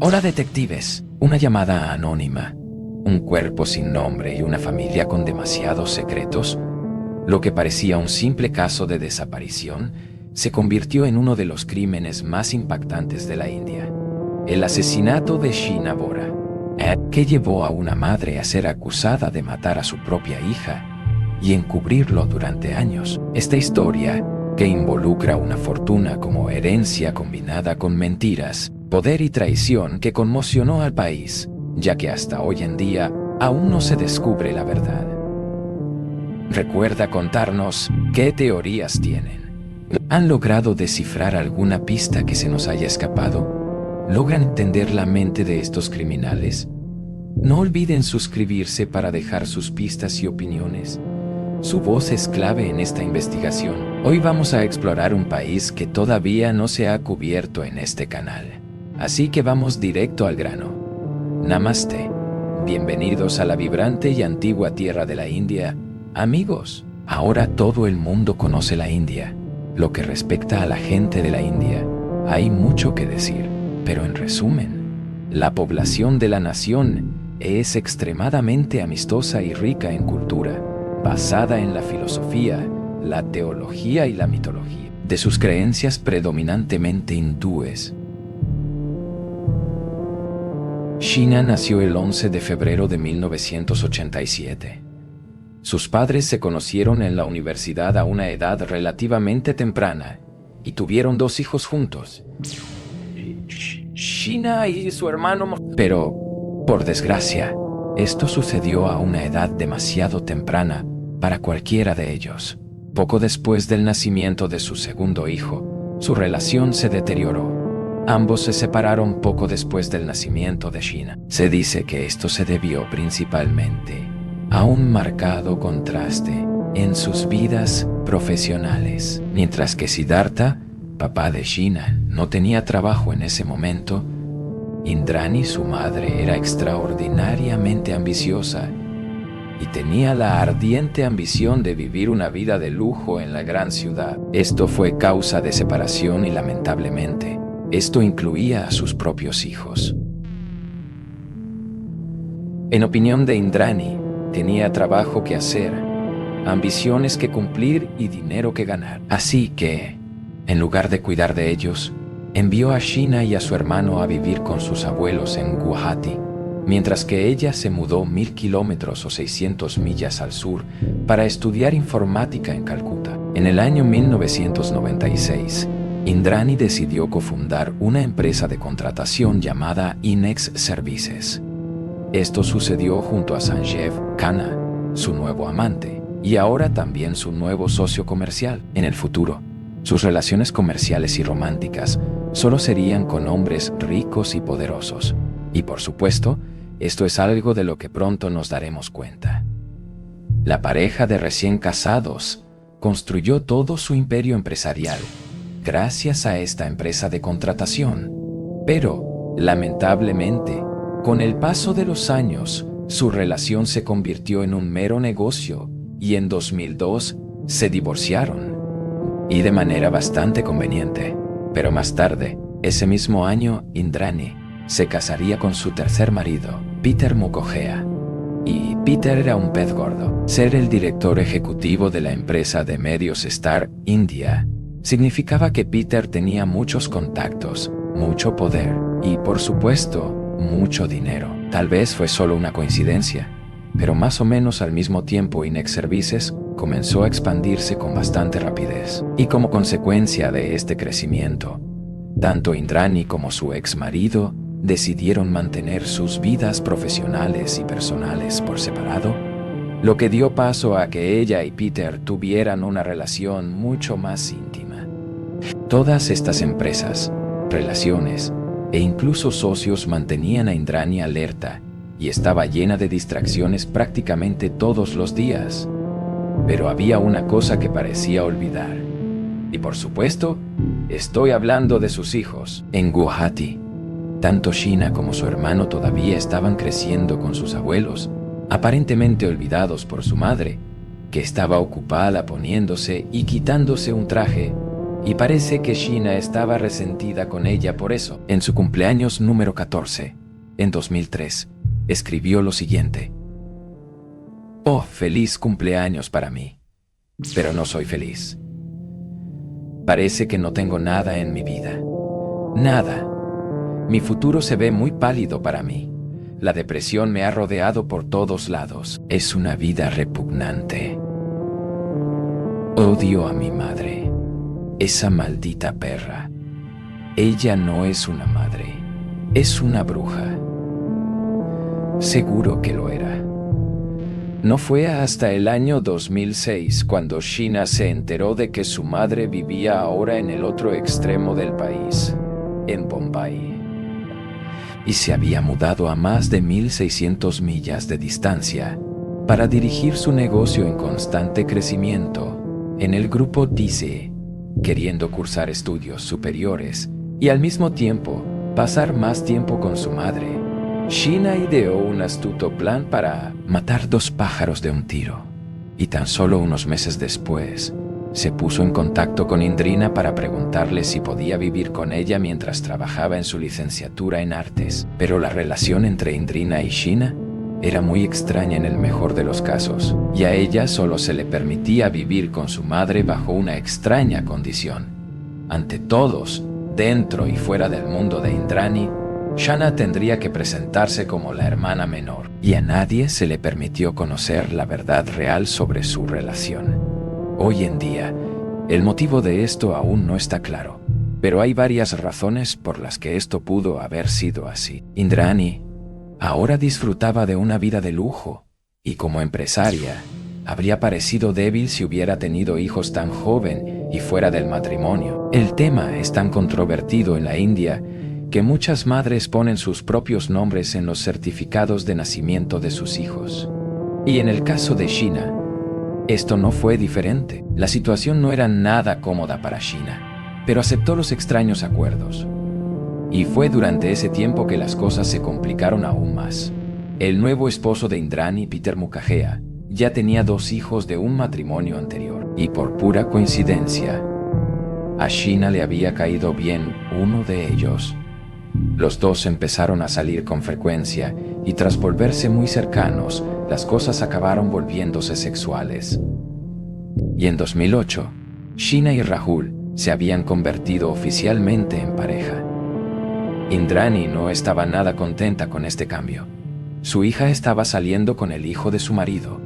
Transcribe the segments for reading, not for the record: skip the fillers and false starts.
Hola detectives, una llamada anónima, un cuerpo sin nombre y una familia con demasiados secretos. Lo que parecía un simple caso de desaparición se convirtió en uno de los crímenes más impactantes de la India. El asesinato de Sheena Bora, que llevó a una madre a ser acusada de matar a su propia hija y encubrirlo durante años. Esta historia, que involucra una fortuna como herencia combinada con mentiras, poder y traición, que conmocionó al país, ya que hasta hoy en día aún no se descubre la verdad. Recuerda contarnos qué teorías tienen. ¿Han logrado descifrar alguna pista que se nos haya escapado? ¿Logran entender la mente de estos criminales? No olviden suscribirse para dejar sus pistas y opiniones. Su voz es clave en esta investigación. Hoy vamos a explorar un país que todavía no se ha cubierto en este canal. Así que vamos directo al grano. Namaste. Bienvenidos a la vibrante y antigua tierra de la India. Amigos, ahora todo el mundo conoce la India. Lo que respecta a la gente de la India, hay mucho que decir, pero en resumen, la población de la nación es extremadamente amistosa y rica en cultura, basada en la filosofía, la teología y la mitología, de sus creencias predominantemente hindúes. Sheena nació el 11 de febrero de 1987. Sus padres se conocieron en la universidad a una edad relativamente temprana y tuvieron 2 hijos juntos, Sheena y su hermano. Pero, por desgracia, esto sucedió a una edad demasiado temprana para cualquiera de ellos. Poco después del nacimiento de su segundo hijo, su relación se deterioró. Ambos se separaron poco después del nacimiento de Sheena. Se dice que esto se debió principalmente a un marcado contraste en sus vidas profesionales. Mientras que Siddhartha, papá de Sheena, no tenía trabajo en ese momento, Indrani, su madre, era extraordinariamente ambiciosa y tenía la ardiente ambición de vivir una vida de lujo en la gran ciudad. Esto fue causa de separación y, lamentablemente, esto incluía a sus propios hijos. En opinión de Indrani, tenía trabajo que hacer, ambiciones que cumplir y dinero que ganar. Así que, en lugar de cuidar de ellos, envió a Sheena y a su hermano a vivir con sus abuelos en Guwahati, mientras que ella se mudó 1000 kilómetros o 600 millas al sur para estudiar informática en Calcuta. En el año 1996, Indrani decidió cofundar una empresa de contratación llamada Inex Services. Esto sucedió junto a Sanjeev Khanna, su nuevo amante, y ahora también su nuevo socio comercial. En el futuro, sus relaciones comerciales y románticas solo serían con hombres ricos y poderosos. Y por supuesto, esto es algo de lo que pronto nos daremos cuenta. La pareja de recién casados construyó todo su imperio empresarial gracias a esta empresa de contratación. Pero, lamentablemente, con el paso de los años, su relación se convirtió en un mero negocio y en 2002 se divorciaron. Y de manera bastante conveniente. Pero más tarde, ese mismo año, Indrani se casaría con su tercer marido, Peter Mukherjee. Y Peter era un pez gordo. Ser el director ejecutivo de la empresa de medios Star India significaba que Peter tenía muchos contactos, mucho poder y, por supuesto, mucho dinero. Tal vez fue solo una coincidencia, pero más o menos al mismo tiempo Inex Services comenzó a expandirse con bastante rapidez. Y como consecuencia de este crecimiento, tanto Indrani como su ex marido decidieron mantener sus vidas profesionales y personales por separado, lo que dio paso a que ella y Peter tuvieran una relación mucho más íntima. Todas estas empresas, relaciones e incluso socios mantenían a Indrani alerta y estaba llena de distracciones prácticamente todos los días. Pero había una cosa que parecía olvidar. Y por supuesto, estoy hablando de sus hijos. En Guwahati, tanto Sheena como su hermano todavía estaban creciendo con sus abuelos, aparentemente olvidados por su madre, que estaba ocupada poniéndose y quitándose un traje y parece que Sheena estaba resentida con ella por eso. En su cumpleaños número 14, en 2003, escribió lo siguiente: «Oh, feliz cumpleaños para mí, pero no soy feliz. Parece que no tengo nada en mi vida. Nada. Mi futuro se ve muy pálido para mí. La depresión me ha rodeado por todos lados. Es una vida repugnante. Odio a mi madre. Esa maldita perra. Ella no es una madre. Es una bruja. Seguro que lo era». No fue hasta el año 2006 cuando Sheena se enteró de que su madre vivía ahora en el otro extremo del país, en Bombay, y se había mudado a más de 1.600 millas de distancia para dirigir su negocio en constante crecimiento en el grupo DC, queriendo cursar estudios superiores y al mismo tiempo pasar más tiempo con su madre. Sheena ideó un astuto plan para matar 2 pájaros de un tiro, y tan solo unos meses después se puso en contacto con Indrina para preguntarle si podía vivir con ella mientras trabajaba en su licenciatura en artes. Pero la relación entre Indrina y Sheena era muy extraña en el mejor de los casos, y a ella solo se le permitía vivir con su madre bajo una extraña condición. Ante todos, dentro y fuera del mundo de Indrani, Sheena tendría que presentarse como la hermana menor, y a nadie se le permitió conocer la verdad real sobre su relación. Hoy en día, el motivo de esto aún no está claro, pero hay varias razones por las que esto pudo haber sido así. Indrani ahora disfrutaba de una vida de lujo, y como empresaria, habría parecido débil si hubiera tenido hijos tan joven y fuera del matrimonio. El tema es tan controvertido en la India que muchas madres ponen sus propios nombres en los certificados de nacimiento de sus hijos. Y en el caso de Sheena, esto no fue diferente. La situación no era nada cómoda para Sheena, pero aceptó los extraños acuerdos. Y fue durante ese tiempo que las cosas se complicaron aún más. El nuevo esposo de Indrani, Peter Mukherjee, ya tenía 2 hijos de un matrimonio anterior, y por pura coincidencia, a Sheena le había caído bien uno de ellos. Los 2 empezaron a salir con frecuencia y tras volverse muy cercanos, las cosas acabaron volviéndose sexuales. Y en 2008, Sheena y Rahul se habían convertido oficialmente en pareja. Indrani no estaba nada contenta con este cambio. Su hija estaba saliendo con el hijo de su marido,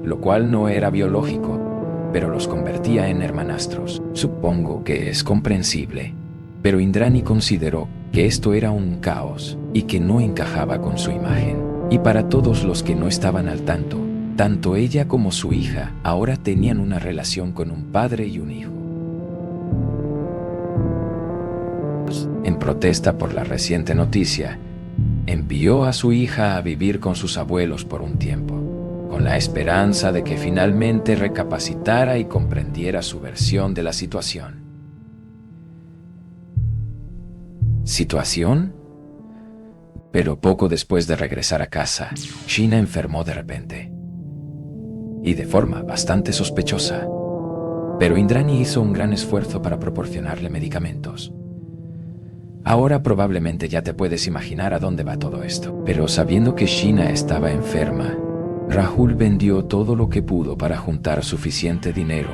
lo cual no era biológico, pero los convertía en hermanastros. Supongo que es comprensible, pero Indrani consideró que esto era un caos y que no encajaba con su imagen. Y para todos los que no estaban al tanto, tanto ella como su hija ahora tenían una relación con un padre y un hijo. En protesta por la reciente noticia, envió a su hija a vivir con sus abuelos por un tiempo, con la esperanza de que finalmente recapacitara y comprendiera su versión de la situación. ¿Situación? Pero poco después de regresar a casa, Sheena enfermó de repente, y de forma bastante sospechosa. Pero Indrani hizo un gran esfuerzo para proporcionarle medicamentos. Ahora probablemente ya te puedes imaginar a dónde va todo esto. Pero sabiendo que Sheena estaba enferma, Rahul vendió todo lo que pudo para juntar suficiente dinero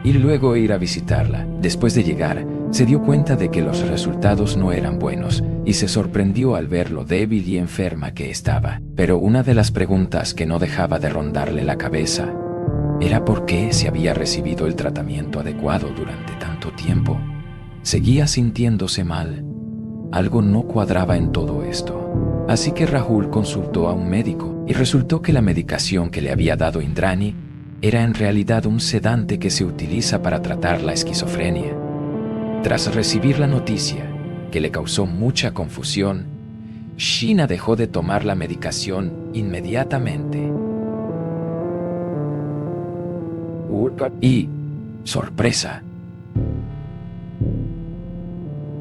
y luego ir a visitarla. Después de llegar, se dio cuenta de que los resultados no eran buenos y se sorprendió al ver lo débil y enferma que estaba. Pero una de las preguntas que no dejaba de rondarle la cabeza era por qué se había recibido el tratamiento adecuado durante tanto tiempo. Seguía sintiéndose mal. Algo no cuadraba en todo esto. Así que Rahul consultó a un médico y resultó que la medicación que le había dado Indrani era en realidad un sedante que se utiliza para tratar la esquizofrenia. Tras recibir la noticia, que le causó mucha confusión, Sheena dejó de tomar la medicación inmediatamente. Y, sorpresa,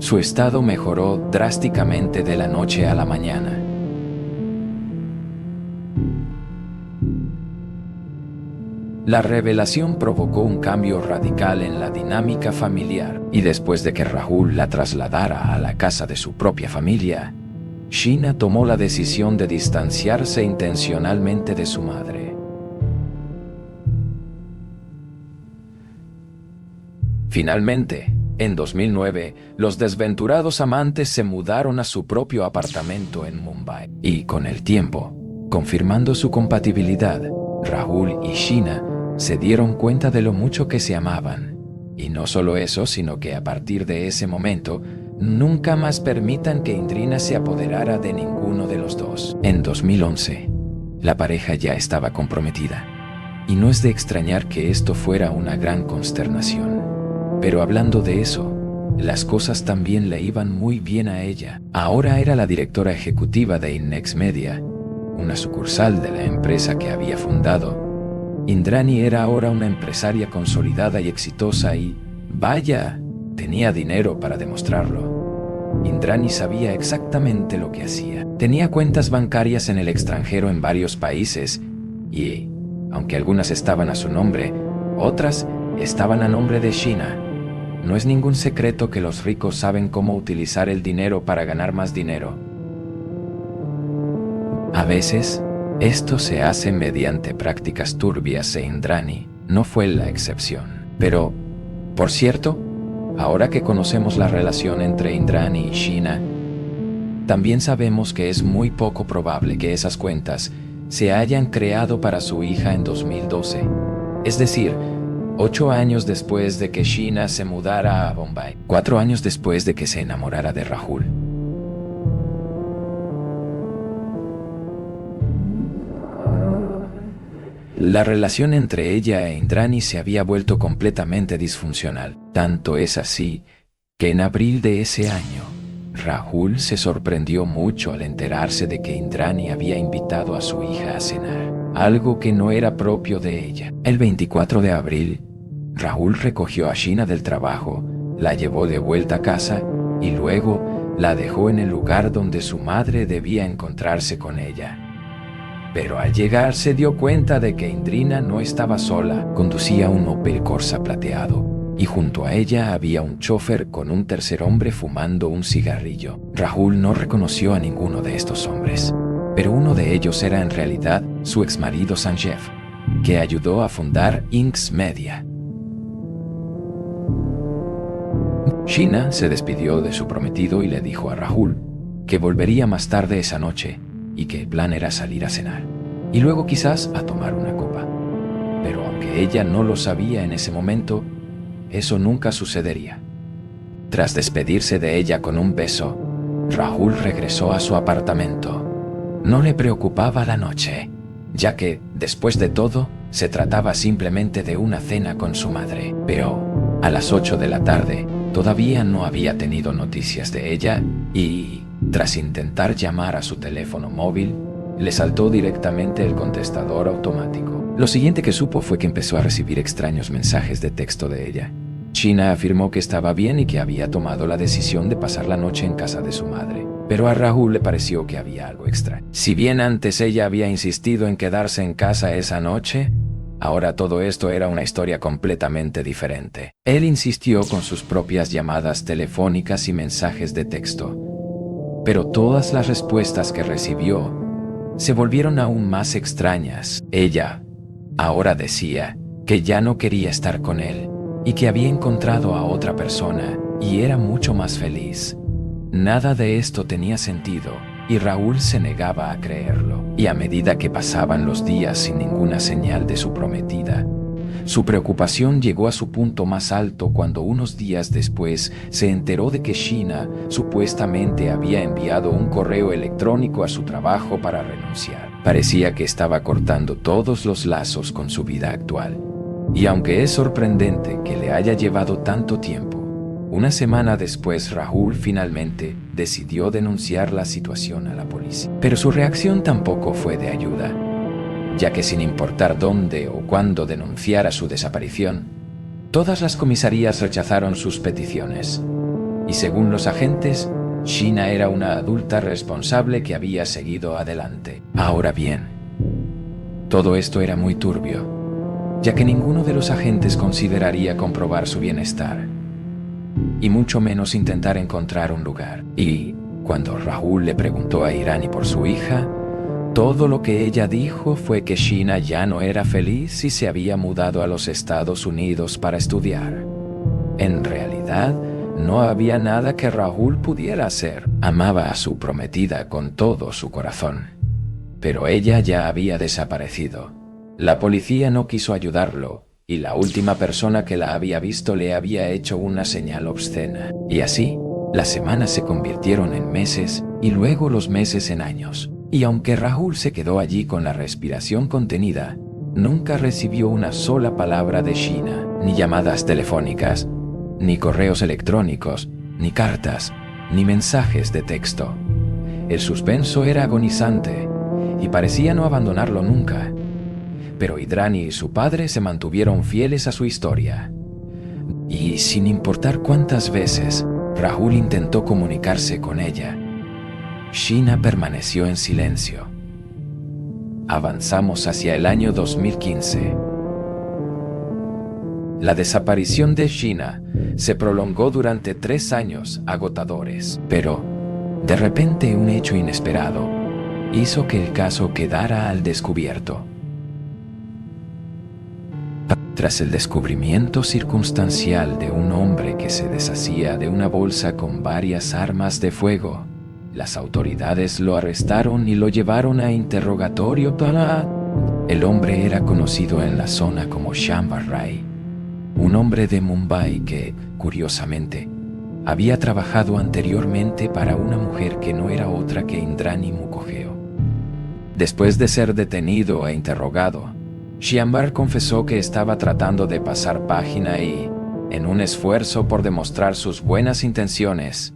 su estado mejoró drásticamente de la noche a la mañana. La revelación provocó un cambio radical en la dinámica familiar, y después de que Rahul la trasladara a la casa de su propia familia, Sheena tomó la decisión de distanciarse intencionalmente de su madre. Finalmente, en 2009, los desventurados amantes se mudaron a su propio apartamento en Mumbai, y con el tiempo, confirmando su compatibilidad, Rahul y Sheena se dieron cuenta de lo mucho que se amaban. Y no solo eso, sino que a partir de ese momento, nunca más permitan que Indrina se apoderara de ninguno de los dos. En 2011, la pareja ya estaba comprometida, y no es de extrañar que esto fuera una gran consternación. Pero hablando de eso, las cosas también le iban muy bien a ella. Ahora era la directora ejecutiva de Innex Media, una sucursal de la empresa que había fundado. Indrani era ahora una empresaria consolidada y exitosa y, vaya, tenía dinero para demostrarlo. Indrani sabía exactamente lo que hacía. Tenía cuentas bancarias en el extranjero en varios países y, aunque algunas estaban a su nombre, otras estaban a nombre de Sheena. No es ningún secreto que los ricos saben cómo utilizar el dinero para ganar más dinero. A veces, esto se hace mediante prácticas turbias e Indrani no fue la excepción. Pero, por cierto, ahora que conocemos la relación entre Indrani y Sheena, también sabemos que es muy poco probable que esas cuentas se hayan creado para su hija en 2012. Es decir, 8 años después de que Sheena se mudara a Bombay, 4 años después de que se enamorara de Rahul. La relación entre ella e Indrani se había vuelto completamente disfuncional. Tanto es así que en abril de ese año, Rahul se sorprendió mucho al enterarse de que Indrani había invitado a su hija a cenar, algo que no era propio de ella. El 24 de abril, Rahul recogió a Sheena del trabajo, la llevó de vuelta a casa y luego la dejó en el lugar donde su madre debía encontrarse con ella. Pero al llegar se dio cuenta de que Indrina no estaba sola. Conducía un Opel Corsa plateado y junto a ella había un chofer con un tercer hombre fumando un cigarrillo. Rahul no reconoció a ninguno de estos hombres, pero uno de ellos era en realidad su exmarido Sanjeev, que ayudó a fundar Innex Media. Sheena se despidió de su prometido y le dijo a Rahul que volvería más tarde esa noche y que el plan era salir a cenar, y luego quizás a tomar una copa. Pero aunque ella no lo sabía en ese momento, eso nunca sucedería. Tras despedirse de ella con un beso, Rahul regresó a su apartamento. No le preocupaba la noche, ya que, después de todo, se trataba simplemente de una cena con su madre. Pero, a las 8 de la tarde, todavía no había tenido noticias de ella y, tras intentar llamar a su teléfono móvil, le saltó directamente el contestador automático. Lo siguiente que supo fue que empezó a recibir extraños mensajes de texto de ella. Sheena afirmó que estaba bien y que había tomado la decisión de pasar la noche en casa de su madre. Pero a Rahul le pareció que había algo extraño. Si bien antes ella había insistido en quedarse en casa esa noche, ahora todo esto era una historia completamente diferente. Él insistió con sus propias llamadas telefónicas y mensajes de texto, pero todas las respuestas que recibió se volvieron aún más extrañas. Ella ahora decía que ya no quería estar con él y que había encontrado a otra persona y era mucho más feliz. Nada de esto tenía sentido y Rahul se negaba a creerlo. Y a medida que pasaban los días sin ninguna señal de su prometida, su preocupación llegó a su punto más alto cuando unos días después se enteró de que Sheena supuestamente había enviado un correo electrónico a su trabajo para renunciar. Parecía que estaba cortando todos los lazos con su vida actual. Y aunque es sorprendente que le haya llevado tanto tiempo, una semana después Rahul finalmente decidió denunciar la situación a la policía. Pero su reacción tampoco fue de ayuda, ya que sin importar dónde o cuándo denunciara su desaparición, todas las comisarías rechazaron sus peticiones. Y según los agentes, Sheena era una adulta responsable que había seguido adelante. Ahora bien, todo esto era muy turbio. ya que ninguno de los agentes consideraría comprobar su bienestar, y mucho menos intentar encontrar un lugar. Y cuando Rahul le preguntó a Irani por su hija, todo lo que ella dijo fue que Sheena ya no era feliz y se había mudado a los Estados Unidos para estudiar. En realidad, no había nada que Rahul pudiera hacer. Amaba a su prometida con todo su corazón, pero ella ya había desaparecido. La policía no quiso ayudarlo, y la última persona que la había visto le había hecho una señal obscena. Y así, las semanas se convirtieron en meses y luego los meses en años. Y aunque Rahul se quedó allí con la respiración contenida, nunca recibió una sola palabra de Sheena, ni llamadas telefónicas, ni correos electrónicos, ni cartas, ni mensajes de texto. El suspenso era agonizante y parecía no abandonarlo nunca. Pero Indrani y su padre se mantuvieron fieles a su historia. Y sin importar cuántas veces Rahul intentó comunicarse con ella, Sheena permaneció en silencio. Avanzamos hacia el año 2015. La desaparición de Sheena se prolongó durante 3 años agotadores, pero de repente un hecho inesperado hizo que el caso quedara al descubierto. Tras el descubrimiento circunstancial de un hombre que se deshacía de una bolsa con varias armas de fuego, las autoridades lo arrestaron y lo llevaron a interrogatorio. El hombre era conocido en la zona como Shambar Rai, un hombre de Mumbai que, curiosamente, había trabajado anteriormente para una mujer que no era otra que Indrani Mukherjee. Después de ser detenido e interrogado, Shambar confesó que estaba tratando de pasar página y, en un esfuerzo por demostrar sus buenas intenciones,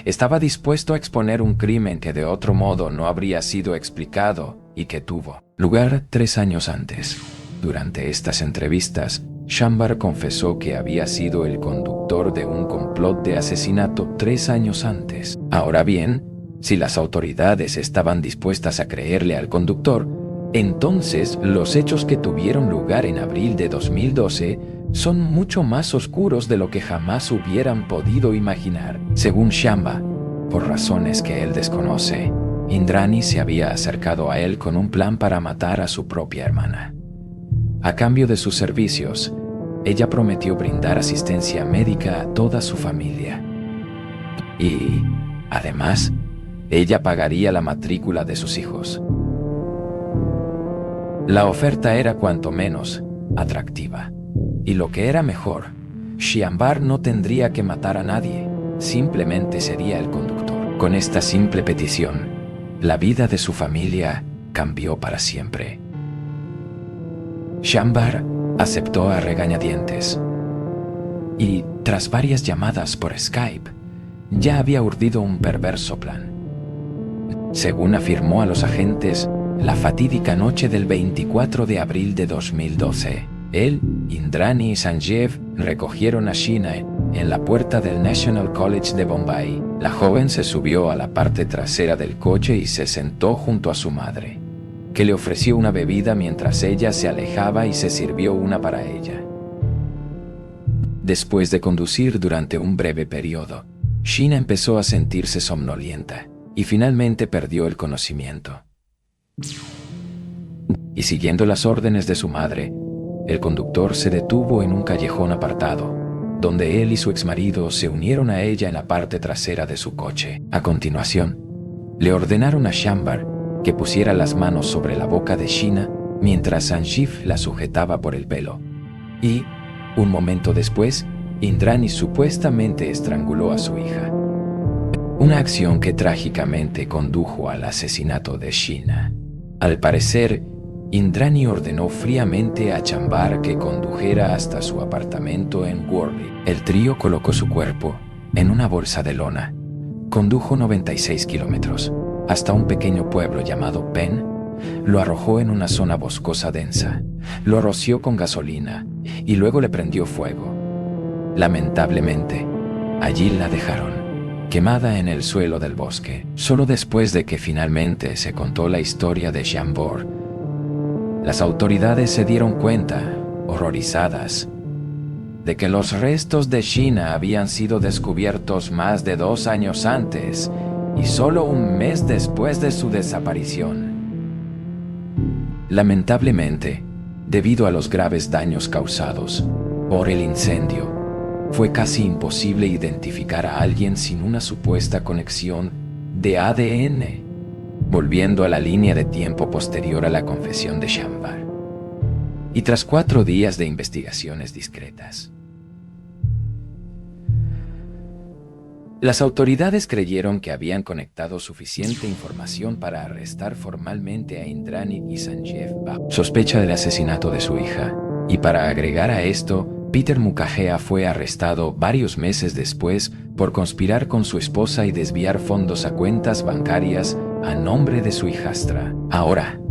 estaba dispuesto a exponer un crimen que de otro modo no habría sido explicado y que tuvo lugar 3 años antes. Durante estas entrevistas, Shambar confesó que había sido el conductor de un complot de asesinato 3 años antes. Ahora bien, si las autoridades estaban dispuestas a creerle al conductor, entonces los hechos que tuvieron lugar en abril de 2012 son mucho más oscuros de lo que jamás hubieran podido imaginar. Según Shambar, por razones que él desconoce, Indrani se había acercado a él con un plan para matar a su propia hermana. A cambio de sus servicios, ella prometió brindar asistencia médica a toda su familia. Y, además, ella pagaría la matrícula de sus hijos. La oferta era cuanto menos atractiva. Y lo que era mejor, Shambar no tendría que matar a nadie, simplemente sería el conductor. Con esta simple petición, la vida de su familia cambió para siempre. Shambar aceptó a regañadientes. Y, tras varias llamadas por Skype, ya había urdido un perverso plan. Según afirmó a los agentes, la fatídica noche del 24 de abril de 2012, él, Indrani y Sanjeev recogieron a Sheena en la puerta del National College de Bombay. La joven se subió a la parte trasera del coche y se sentó junto a su madre, que le ofreció una bebida mientras ella se alejaba y se sirvió una para ella. Después de conducir durante un breve periodo, Sheena empezó a sentirse somnolienta y finalmente perdió el conocimiento. Y siguiendo las órdenes de su madre, el conductor se detuvo en un callejón apartado, donde él y su exmarido se unieron a ella en la parte trasera de su coche. A continuación, le ordenaron a Shambar que pusiera las manos sobre la boca de Sheena mientras Sanjeev la sujetaba por el pelo. Y, un momento después, Indrani supuestamente estranguló a su hija. Una acción que trágicamente condujo al asesinato de Sheena. Al parecer, Indrani ordenó fríamente a Shambar que condujera hasta su apartamento en Worli. El trío colocó su cuerpo en una bolsa de lona. Condujo 96 kilómetros hasta un pequeño pueblo llamado Penn. Lo arrojó en una zona boscosa densa. Lo roció con gasolina y luego le prendió fuego. Lamentablemente, allí la dejaron, quemada en el suelo del bosque. Solo después de que finalmente se contó la historia de Shambar, las autoridades se dieron cuenta horrorizadas de que los restos de Sheena habían sido descubiertos más de 2 años antes y solo un mes después de su desaparición. Lamentablemente, debido a los graves daños causados por el incendio, fue casi imposible identificar a alguien sin una supuesta conexión de ADN, volviendo a la línea de tiempo posterior a la confesión de Shambar. Y tras 4 días de investigaciones discretas, las autoridades creyeron que habían conectado suficiente información para arrestar formalmente a Indrani y Sanjeev bajo sospecha del asesinato de su hija. Y para agregar a esto, Peter Mukherjee fue arrestado varios meses después por conspirar con su esposa y desviar fondos a cuentas bancarias a nombre de su hijastra. Ahora,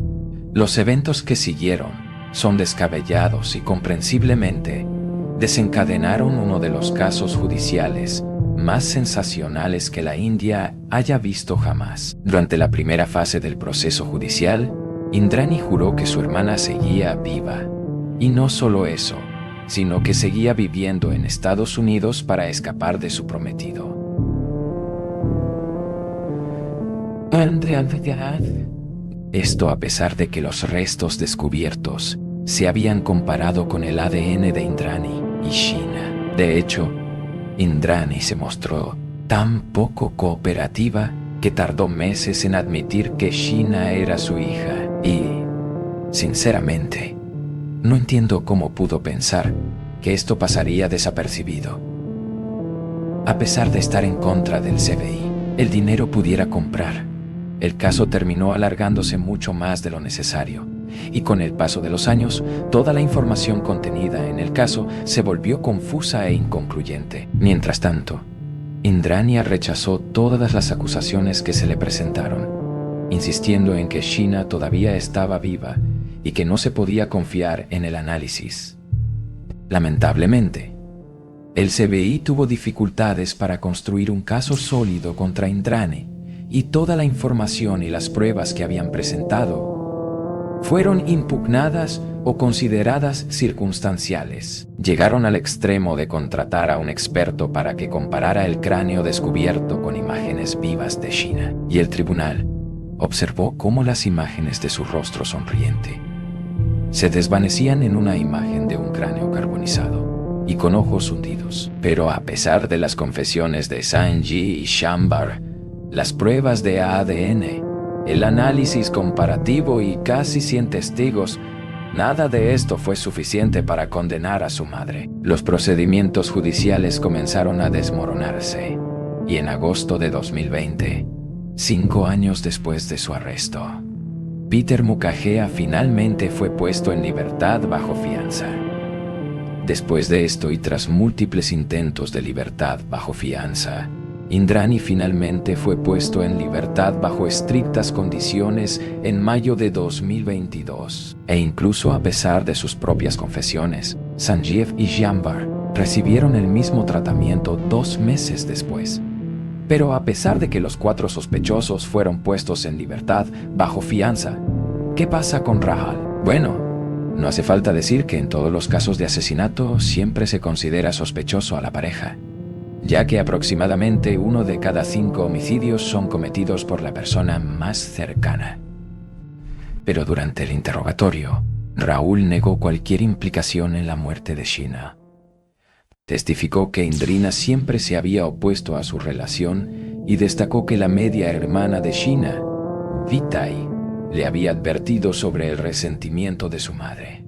los eventos que siguieron son descabellados y comprensiblemente desencadenaron uno de los casos judiciales más sensacionales que la India haya visto jamás. Durante la primera fase del proceso judicial, Indrani juró que su hermana seguía viva. Y no solo eso, sino que seguía viviendo en Estados Unidos para escapar de su prometido. Esto a pesar de que los restos descubiertos se habían comparado con el ADN de Indrani y Sheena. De hecho, Indrani se mostró tan poco cooperativa que tardó meses en admitir que Sheena era su hija y, sinceramente, no entiendo cómo pudo pensar que esto pasaría desapercibido. A pesar de estar en contra del CBI, el dinero pudiera comprar. El caso terminó alargándose mucho más de lo necesario, y con el paso de los años, toda la información contenida en el caso se volvió confusa e inconcluyente. Mientras tanto, Indrani rechazó todas las acusaciones que se le presentaron, insistiendo en que Sheena todavía estaba viva y que no se podía confiar en el análisis. Lamentablemente, el CBI tuvo dificultades para construir un caso sólido contra Indrani, y toda la información y las pruebas que habían presentado fueron impugnadas o consideradas circunstanciales. Llegaron al extremo de contratar a un experto para que comparara el cráneo descubierto con imágenes vivas de Sheena, y el tribunal observó cómo las imágenes de su rostro sonriente se desvanecían en una imagen de un cráneo carbonizado y con ojos hundidos. Pero a pesar de las confesiones de Sanjeev y Shambar, las pruebas de ADN, el análisis comparativo y casi 100 testigos, nada de esto fue suficiente para condenar a su madre. Los procedimientos judiciales comenzaron a desmoronarse, y en agosto de 2020, 5 años después de su arresto, Peter Mukherjee finalmente fue puesto en libertad bajo fianza. Después de esto y tras múltiples intentos de libertad bajo fianza, Indrani finalmente fue puesto en libertad bajo estrictas condiciones en mayo de 2022. E incluso a pesar de sus propias confesiones, Sanjeev y Shambar recibieron el mismo tratamiento 2 meses después. Pero a pesar de que los 4 sospechosos fueron puestos en libertad bajo fianza, ¿qué pasa con Rahul? Bueno, no hace falta decir que en todos los casos de asesinato siempre se considera sospechoso a la pareja, ya que aproximadamente 1 de cada 5 homicidios son cometidos por la persona más cercana. Pero durante el interrogatorio, Rahul negó cualquier implicación en la muerte de Sheena. Testificó que Indrina siempre se había opuesto a su relación y destacó que la media hermana de Sheena, Vitai, le había advertido sobre el resentimiento de su madre.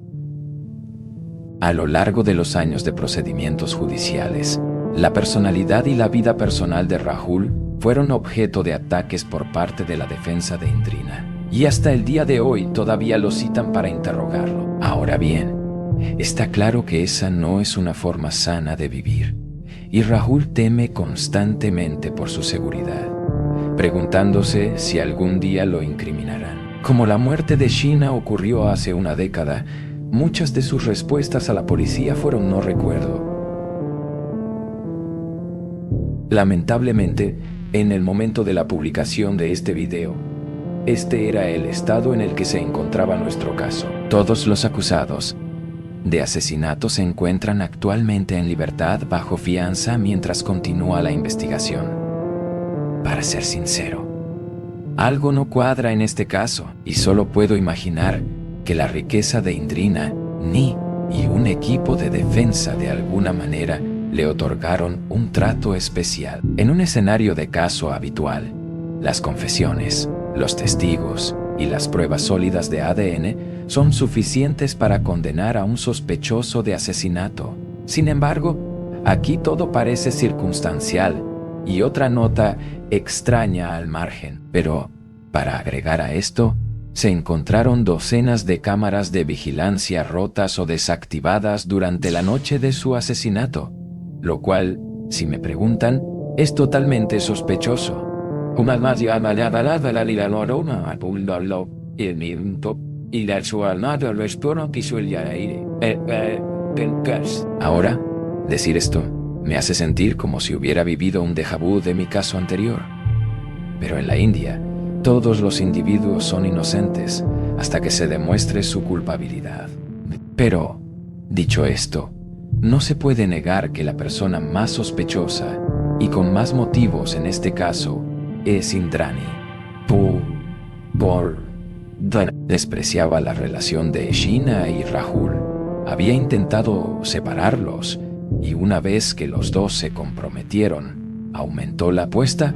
A lo largo de los años de procedimientos judiciales, la personalidad y la vida personal de Rahul fueron objeto de ataques por parte de la defensa de Indrina, y hasta el día de hoy todavía lo citan para interrogarlo. Ahora bien, está claro que esa no es una forma sana de vivir, y Rahul teme constantemente por su seguridad, preguntándose si algún día lo incriminarán. Como la muerte de Sheena ocurrió hace una década, muchas de sus respuestas a la policía fueron no recuerdo. Lamentablemente, en el momento de la publicación de este video, este era el estado en el que se encontraba nuestro caso. Todos los acusados de asesinato se encuentran actualmente en libertad bajo fianza mientras continúa la investigación. Para ser sincero, algo no cuadra en este caso y solo puedo imaginar que la riqueza de Indrina, Ni y un equipo de defensa de alguna manera le otorgaron un trato especial. En un escenario de caso habitual, las confesiones, los testigos y las pruebas sólidas de ADN son suficientes para condenar a un sospechoso de asesinato. Sin embargo, aquí todo parece circunstancial y otra nota extraña al margen. Pero, para agregar a esto, se encontraron docenas de cámaras de vigilancia rotas o desactivadas durante la noche de su asesinato, lo cual, si me preguntan, es totalmente sospechoso. Ahora, decir esto me hace sentir como si hubiera vivido un déjà vu de mi caso anterior. Pero en la India, todos los individuos son inocentes hasta que se demuestre su culpabilidad. Pero, dicho esto, no se puede negar que la persona más sospechosa, y con más motivos en este caso, es Indrani. Despreciaba la relación de Sheena y Rahul. Había intentado separarlos, y una vez que los dos se comprometieron, aumentó la apuesta.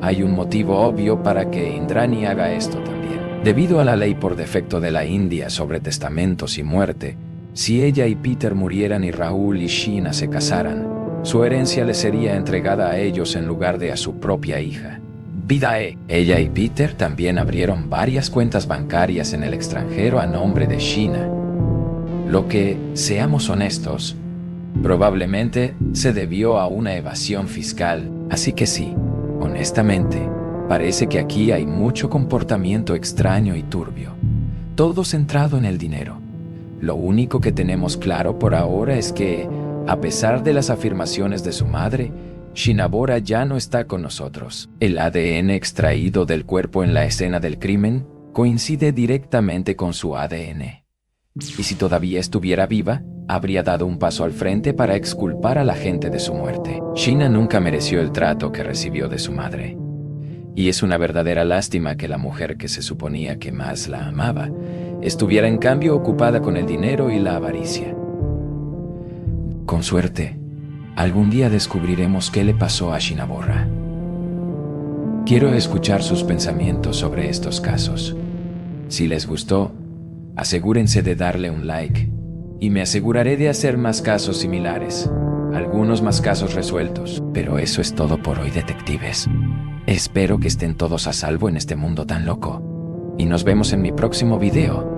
Hay un motivo obvio para que Indrani haga esto también. Debido a la ley por defecto de la India sobre testamentos y muerte, si ella y Peter murieran y Rahul y Sheena se casaran, su herencia le sería entregada a ellos en lugar de a su propia hija. Vidae. Ella y Peter también abrieron varias cuentas bancarias en el extranjero a nombre de Sheena, lo que, seamos honestos, probablemente se debió a una evasión fiscal. Así que sí, honestamente, parece que aquí hay mucho comportamiento extraño y turbio, todo centrado en el dinero. Lo único que tenemos claro por ahora es que, a pesar de las afirmaciones de su madre, Shinabora ya no está con nosotros. El ADN extraído del cuerpo en la escena del crimen coincide directamente con su ADN. Y si todavía estuviera viva, habría dado un paso al frente para exculpar a la gente de su muerte. Sheena nunca mereció el trato que recibió de su madre. Y es una verdadera lástima que la mujer que se suponía que más la amaba estuviera en cambio ocupada con el dinero y la avaricia. Con suerte, algún día descubriremos qué le pasó a Shinabora. Quiero escuchar sus pensamientos sobre estos casos. Si les gustó, asegúrense de darle un like y me aseguraré de hacer más casos similares, algunos más casos resueltos. Pero eso es todo por hoy, detectives. Espero que estén todos a salvo en este mundo tan loco y nos vemos en mi próximo video.